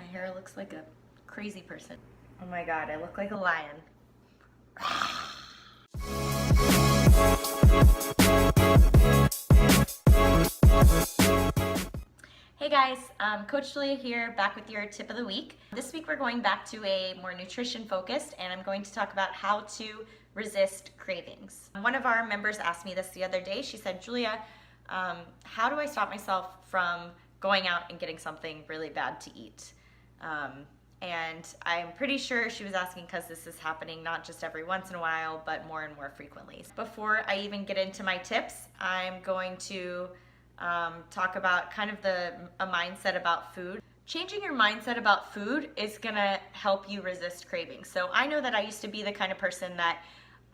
hair looks like a crazy person. Oh my God, I look like a lion. Hey guys, Coach Julia here, back with your tip of the week. This week we're going back to a more nutrition focused, and I'm going to talk about how to resist cravings. One of our members asked me this the other day. She said, Julia, how do I stop myself from going out and getting something really bad to eat? And I'm pretty sure she was asking because this is happening not just every once in a while, but more and more frequently. Before I even get into my tips, I'm going to talk about kind of a mindset about food. Changing your mindset about food is gonna help you resist cravings. So I know that I used to be the kind of person that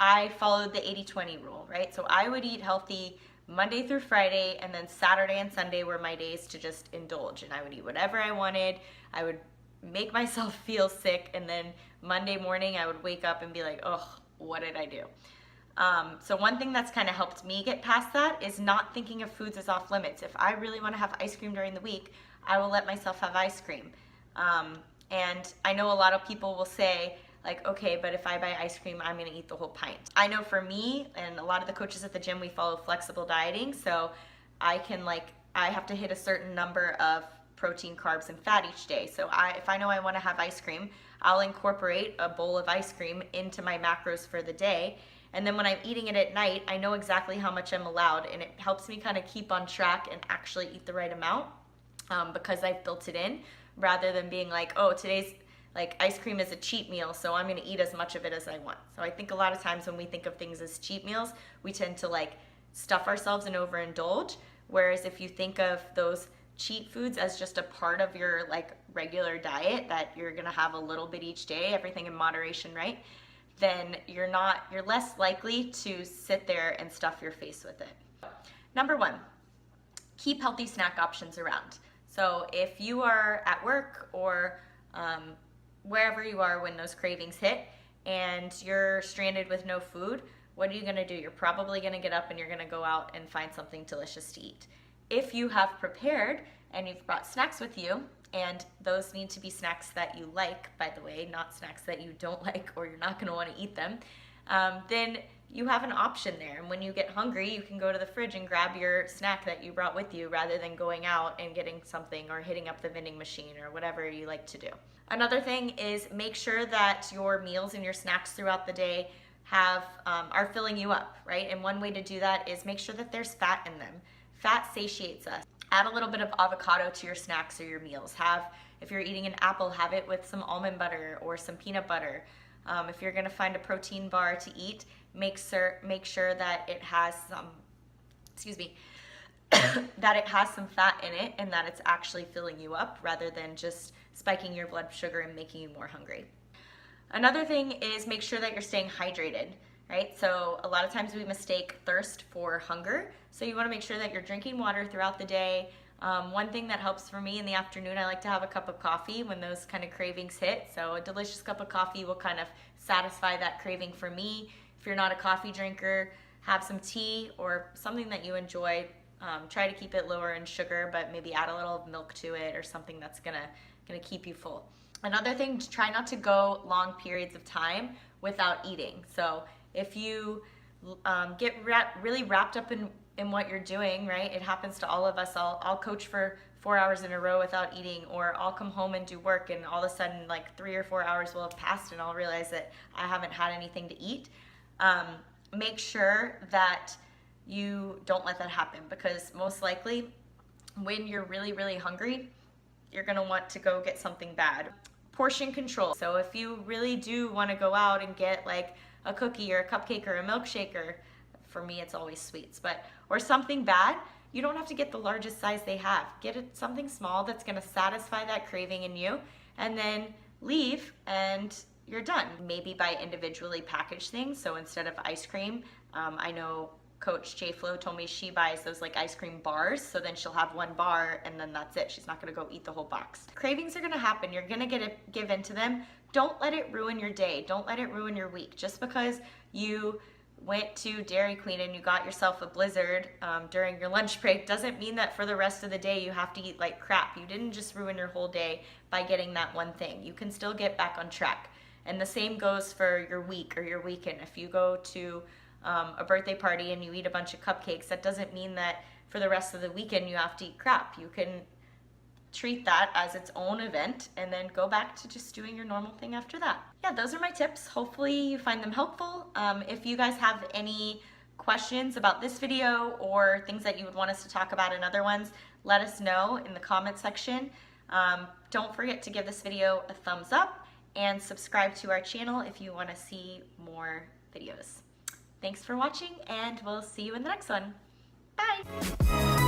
I followed the 80-20 rule, right? So I would eat healthy Monday through Friday, and then Saturday and Sunday were my days to just indulge, and I would eat whatever I wanted. I would make myself feel sick, and then Monday morning I would wake up and be like, oh, what did I do? So one thing that's kind of helped me get past that is not thinking of foods as off limits. If I really want to have ice cream during the week, I will let myself have ice cream. And I know a lot of people will say, like, okay, but if I buy ice cream, I'm going to eat the whole pint. I know for me, and a lot of the coaches at the gym, we follow flexible dieting, so I have to hit a certain number of protein, carbs, and fat each day. So if I know I want to have ice cream, I'll incorporate a bowl of ice cream into my macros for the day. And then when I'm eating it at night, I know exactly how much I'm allowed, and it helps me kind of keep on track and actually eat the right amount because I've built it in, rather than being like, oh, today's like ice cream is a cheat meal, so I'm going to eat as much of it as I want. So I think a lot of times when we think of things as cheat meals, we tend to like stuff ourselves and overindulge. Whereas if you think of those cheat foods as just a part of your like regular diet, that you're going to have a little bit each day, everything in moderation, right? Then you're less likely to sit there and stuff your face with it. Number one, keep healthy snack options around. So if you are at work or wherever you are when those cravings hit and you're stranded with no food, what are you gonna do? You're probably gonna get up and you're gonna go out and find something delicious to eat. If you have prepared and you've brought snacks with you, and those need to be snacks that you like, by the way, not snacks that you don't like or you're not gonna wanna eat them, then you have an option there. And when you get hungry, you can go to the fridge and grab your snack that you brought with you rather than going out and getting something or hitting up the vending machine or whatever you like to do. Another thing is make sure that your meals and your snacks throughout the day are filling you up, right? And one way to do that is make sure that there's fat in them. Fat satiates us. Add a little bit of avocado to your snacks or your meals. If you're eating an apple, have it with some almond butter or some peanut butter. If you're gonna find a protein bar to eat, make sure that it has some, that it has some fat in it and that it's actually filling you up rather than just spiking your blood sugar and making you more hungry. Another thing is make sure that you're staying hydrated, right? So a lot of times we mistake thirst for hunger. So you wanna make sure that you're drinking water throughout the day. One thing that helps for me in the afternoon, I like to have a cup of coffee when those kind of cravings hit. So a delicious cup of coffee will kind of satisfy that craving for me. If you're not a coffee drinker, have some tea or something that you enjoy. Try to keep it lower in sugar, but maybe add a little milk to it or something that's gonna keep you full. Another thing, try not to go long periods of time without eating. So if you get really wrapped up in what you're doing, right? It happens to all of us. I'll coach for 4 hours in a row without eating, or I'll come home and do work and all of a sudden like 3 or 4 hours will have passed and I'll realize that I haven't had anything to eat. Make sure that you don't let that happen, because most likely when you're really, really hungry, you're gonna want to go get something bad. Portion control. So if you really do wanna go out and get like a cookie or a cupcake or a milkshake, or for me it's always sweets, or something bad, you don't have to get the largest size they have. Get something small that's gonna satisfy that craving in you, and then leave and you're done. Maybe buy individually packaged things. So instead of ice cream, I know Coach J Flo told me she buys those like ice cream bars, so then she'll have one bar and then that's it. She's not gonna go eat the whole box. Cravings are gonna happen. You're gonna give into them. Don't let it ruin your day. Don't let it ruin your week. Just because you went to Dairy Queen and you got yourself a Blizzard during your lunch break doesn't mean that for the rest of the day you have to eat like crap. You didn't just ruin your whole day by getting that one thing. You can still get back on track. And the same goes for your week or your weekend. If you go to a birthday party and you eat a bunch of cupcakes, that doesn't mean that for the rest of the weekend you have to eat crap. You can treat that as its own event and then go back to just doing your normal thing after that. Yeah, those are my tips. Hopefully you find them helpful. If you guys have any questions about this video or things that you would want us to talk about in other ones, let us know in the comment section. Don't forget to give this video a thumbs up and subscribe to our channel if you want to see more videos. Thanks for watching, and we'll see you in the next one. Bye!